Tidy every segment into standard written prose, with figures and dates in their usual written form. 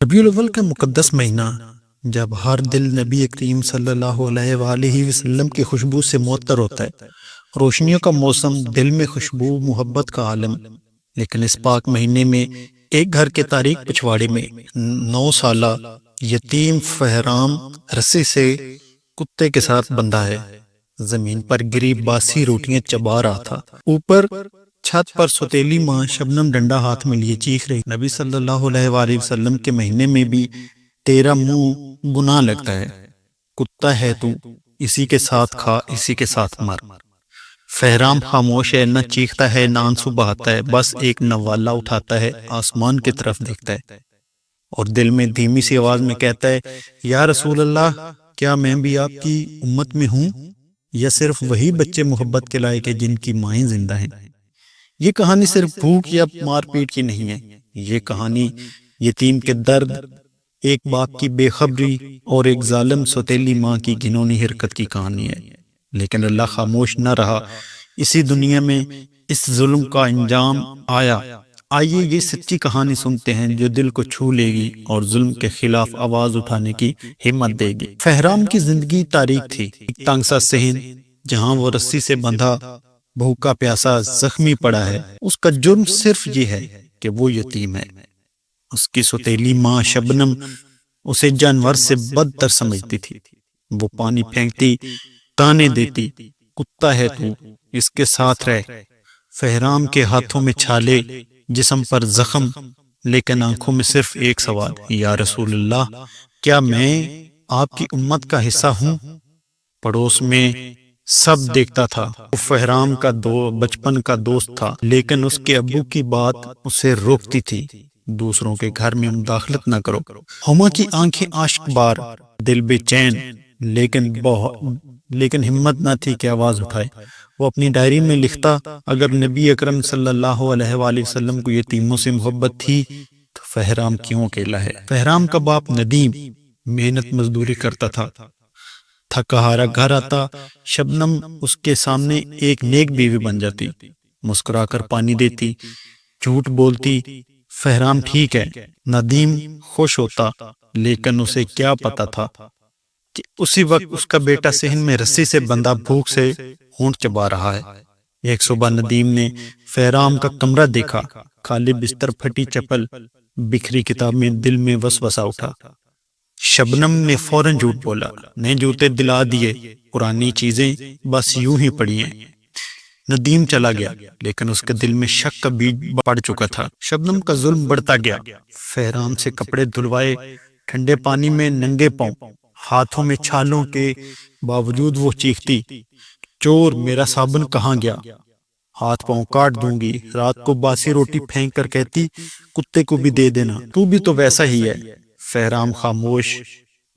ربیع الاول کا مقدس مہینہ جب ہر دل نبی کریم صلی اللہ علیہ وآلہ وسلم کی خوشبو سے معطر ہوتا ہے، روشنیوں کا موسم، دل میں خوشبو، محبت کا عالم۔ لیکن اس پاک مہینے میں ایک گھر کے تاریک پچھواڑے میں 9 سالہ یتیم فہرام رسی سے کتے کے ساتھ بندھا ہے، زمین پر گری باسی روٹیاں چبا رہا تھا۔ اوپر چھت پر سوتیلی ماں شبنم ڈنڈا ہاتھ میں لیے چیخ رہی، نبی صلی اللہ علیہ وآلہ وسلم کے مہینے میں بھی تیرا منہ گناہ لگتا ہے، کتا ہے تو، اسی کے ساتھ کھا، اسی کے ساتھ مر۔ فہرام خاموش ہے، نہ چیختا ہے نہ آنسو بہاتا ہے، بس ایک نوالہ اٹھاتا ہے، آسمان کی طرف دیکھتا ہے اور دل میں دھیمی سی آواز میں کہتا ہے، یا رسول اللہ، کیا میں بھی آپ کی امت میں ہوں، یا صرف وہی بچے محبت کے لائق ہیں جن کی مائیں زندہ ہیں؟ یہ کہانی صرف بھوک یا مار پیٹ کی نہیں ہے، یہ کہانی یتیم کے درد، ایک باپ کی بے خبری اور ایک ظالم سوتیلی ماں کی گھنونی حرکت کی کہانی ہے۔ لیکن اللہ خاموش نہ رہا۔ اسی دنیا میں اس ظلم کا انجام آیا۔ آئیے یہ سچی کہانی سنتے ہیں جو دل کو چھو لے گی اور ظلم کے خلاف آواز اٹھانے کی ہمت دے گی۔ فہرام کی زندگی تاریک تھی، ایک تنگ سا صحن جہاں وہ رسی سے بندھا، بھوکا پیاسا، زخمی پڑا ہے۔ اس کا جرم صرف یہ ہے کہ وہ یتیم ہے۔ اس کی سوتیلی ماں شبنم اسے جانور سے بدتر سمجھتی تھی۔ وہ پانی پھینکتی، تانے دیتی، کتا ہے تو، اس کے ساتھ رہ۔ فہرام کے ہاتھوں میں چھالے، جسم پر زخم، لیکن آنکھوں میں صرف ایک سوال، یا رسول اللہ، کیا میں آپ کی امت کا حصہ ہوں؟ پڑوس میں سب دیکھتا تھا، وہ فہرام کا بچپن کا دوست تھا، لیکن اس کے ابو کی بات اسے روکتی تھی، دوسروں کے گھر میں مداخلت نہ کرو۔ ہما کی آنکھیں اشک بار، دل بے چین، لیکن ہمت نہ تھی کہ آواز اٹھائے۔ وہ اپنی ڈائری میں لکھتا، اگر نبی اکرم صلی اللہ علیہ وآلہ وسلم کو یتیموں سے محبت تھی تو فہرام کیوں اکیلا ہے؟ فہرام کا باپ ندیم محنت مزدوری کرتا تھا، تھکا ہارا گھر آتا، شبنم اس کے سامنے ایک نیک بیوی بن جاتی، مسکرا کر پانی دیتی، جھوٹ بولتی، فہرام ٹھیک ہے۔ ندیم خوش ہوتا، لیکن اسے کیا پتا تھا کہ اسی وقت اس کا بیٹا صحن میں رسی سے بندھا بھوک سے ہونٹ چبا رہا ہے۔ ایک صبح ندیم نے فہرام کا کمرہ دیکھا، خالی بستر، پھٹی چپل، بکھری کتاب میں دل میں وسوسہ اٹھا۔ شبنم نے فوراً جھوٹ بولا، نئے جوتے دلا دیے، پرانی چیزیں بس یوں ہی پڑی ہیں۔ ندیم چلا گیا، لیکن اس کے دل میں شک کا بیج پڑ چکا تھا۔ شبنم کا ظلم بڑھتا گیا، فہرام سے کپڑے دھلوائے، ٹھنڈے پانی میں ننگے پاؤں، ہاتھوں میں چھالوں کے باوجود وہ چیختی، چور، میرا صابن کہاں گیا؟ ہاتھ پاؤں کاٹ دوں گی۔ رات کو باسی روٹی پھینک کر کہتی، کتے کو بھی دے دینا، تو بھی تو ویسا ہی ہے۔ فہرام خاموش،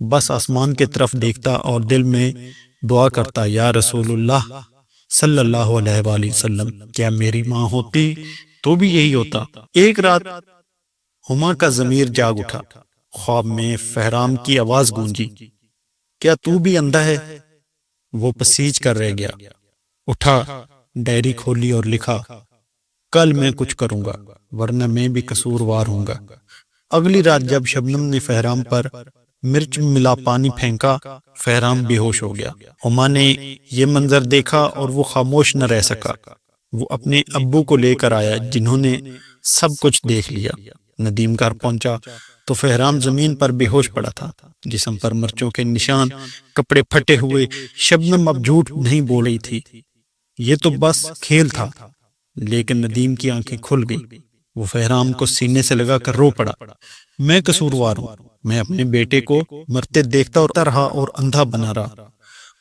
بس آسمان کی طرف دیکھتا اور دل میں دعا کرتا، یا رسول اللہ صلی اللہ علیہ وآلہ وسلم، کیا میری ماں ہوتی تو بھی یہی ہوتا۔ ایک رات ہما کا ضمیر جاگ اٹھا، خواب میں فہرام کی آواز گونجی، کیا تو بھی اندھا ہے؟ وہ پسیج کر رہ گیا، اٹھا، ڈائری کھولی اور لکھا، کل میں کچھ کروں گا، ورنہ میں بھی قصوروار ہوں گا۔ اگلی رات جب شبنم نے فہرام پر مرچ ملا پانی پھینکا، فہرام بے ہوش ہو گیا۔ ہما نے یہ منظر دیکھا اور وہ خاموش نہ رہ سکا۔ وہ اپنے ابو کو لے کر آیا، جنہوں نے سب کچھ دیکھ لیا۔ ندیم گھر پہنچا تو فہرام زمین پر بے ہوش پڑا تھا، جسم پر مرچوں کے نشان، کپڑے پھٹے ہوئے۔ شبنم اب جھوٹ نہیں بول رہی تھی، یہ تو بس کھیل تھا، لیکن ندیم کی آنکھیں کھل گئی۔ وہ فہرام کو سینے سے لگا کر رو پڑا، میں قصوروار ہوں، میں اپنے بیٹے کو مرتے دیکھتا رہا اور اندھا بنا رہا۔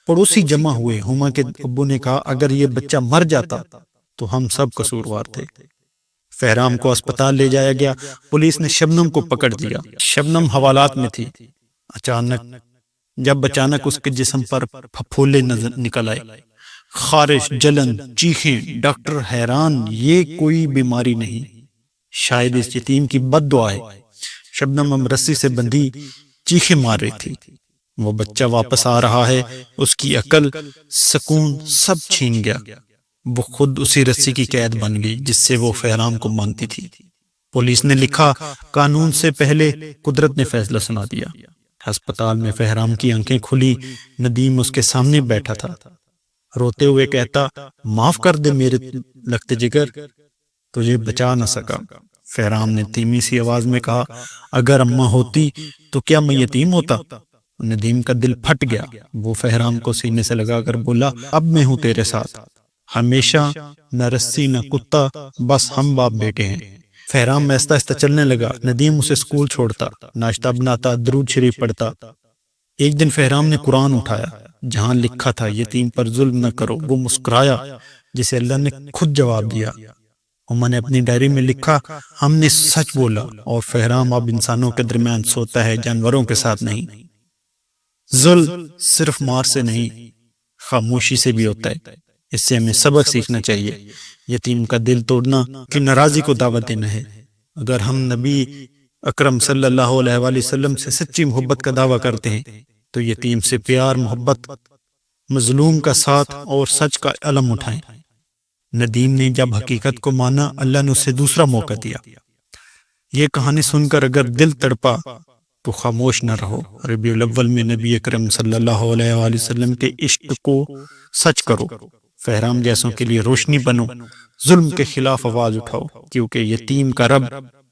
پڑوسی جمع ہوئے، ہما کے ابو نے کہا، اگر یہ بچہ مر جاتا تو ہم سب قصوروار تھے۔ فہرام کو اسپتال لے جایا گیا، پولیس نے شبنم کو پکڑ لیا۔ شبنم حوالات میں تھی۔ جب اچانک اس کے جسم پر پھپھولے نکل آئے، خارش، جلن، چیخیں، ڈاکٹر حیران، یہ کوئی بیماری نہیں، شاید اس یتیم کی بد دعا ہے۔ شبنم رسی سے بندھی چیخیں مار رہی تھی، وہ بچہ واپس آ رہا ہے، اس کی عقل، سکون سب چھین گیا۔ وہ خود اسی رسی کی قید بن گئی جس سے وہ فہرام کو مانگتی تھی۔ پولیس نے لکھا، قانون سے پہلے قدرت نے فیصلہ سنا دیا۔ ہسپتال میں فہرام کی آنکھیں کھلی، ندیم اس کے سامنے بیٹھا تھا، روتے ہوئے کہتا، معاف کر دے میرے لخت جگر، تجھے بچا نہ سکا۔ فہرام نے دھیمی سی آواز میں کہا، اگر اماں ہوتی تو کیا میں یتیم ہوتا؟ ندیم کا دل پھٹ گیا، وہ فہرام کو سینے سے لگا کر بولا، اب میں ہوں تیرے ساتھ، ہمیشہ، نہ رسی نہ کتا، بس ہم باپ بیٹے ہیں۔ فہرام آہستہ آہستہ چلنے لگا، ندیم اسے اسکول چھوڑتا، ناشتہ بناتا، درود شریف پڑھتا۔ ایک دن فہرام نے قرآن اٹھایا، جہاں لکھا تھا یتیم پر ظلم نہ کرو، وہ مسکرایا، جسے اللہ نے خود جواب دیا۔ عمر نے اپنی ڈائری میں لکھا، ہم نے سچ بولا، اور فہرام اب انسانوں کے درمیان سوتا ہے، جانوروں کے ساتھ نہیں۔ ظلم صرف مار سے نہیں، خاموشی سے بھی ہوتا ہے۔ اس سے ہمیں سبق سیکھنا چاہیے۔ یتیم کا دل توڑنا کہ ناراضی کو دعوت دینا ہے۔ اگر ہم نبی اکرم صلی اللہ علیہ وآلہ وسلم سے سچی محبت کا دعویٰ کرتے ہیں تو یتیم سے پیار، محبت، مظلوم کا ساتھ اور سچ کا علم اٹھائیں۔ ندیم نے جب حقیقت کو مانا، اللہ نے اسے دوسرا موقع دیا۔ یہ کہانی سن کر اگر دل تڑپا تو خاموش نہ رہو۔ ربیع الاول میں نبی اکرم صلی اللہ علیہ وآلہ وسلم کے عشق کو سچ کرو، فہرام جیسوں کے لیے روشنی بنو، ظلم کے خلاف آواز اٹھاؤ، کیونکہ یتیم کا رب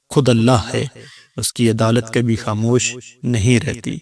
خود اللہ ہے، اس کی عدالت کبھی خاموش نہیں رہتی۔